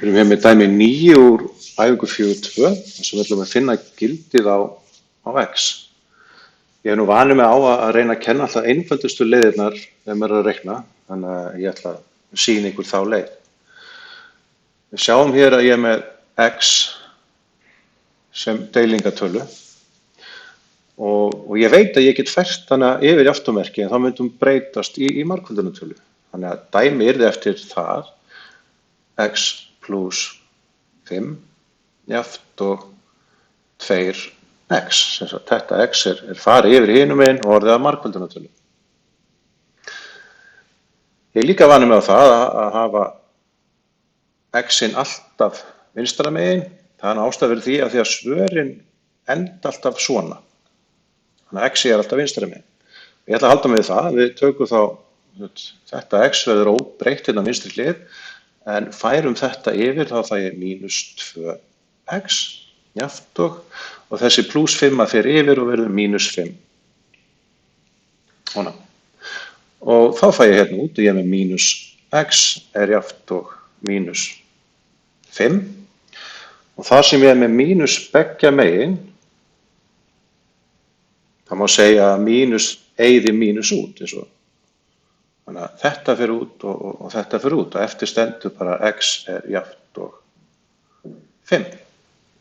Við erum hér með dæmi 9 úr æfingu 4.2 þar sem við ætlum að finna gildið á x. Ég er nú vanur með á að reyna að kenna alltaf einföldustu leiðirnar þegar maður er að reikna, þannig að ég ætla að sýna ykkur þá leið. Við sjáum hér að ég er með x sem deilingatölu og ég veit að ég get fært hana yfir í afturmerki en þá myndi hún breytast í margföldunartölu. Þannig að dæmi yrði eftir það x plus 5 jafnt og 2x. Þetta x er farið yfir í hinum megin og orðið að margföldunartölu. Ég er líka vanur með það að hafa x-in alltaf vinstra megin. Það er ástæða fyrir því að svörin enda alltaf svona. Þannig að x er alltaf vinstra megin. Ég ætla að halda með það. Við tökum þá þetta x verður óbreytt hérna vinstri hlið en færum þetta yfir þá fæ ég mínus 2x jafnt og þessi pluss 5 fer yfir og verður mínus 5. Svona. Og þá fæ ég hérna út og ég er með mínus x er jafnt og mínus 5 og þar sem ég er með mínus beggja megin það má segja að mínus eyði mínus út eins og þannig að þetta fer út og þetta fer út og eftir stendur bara x er jafnt og 5.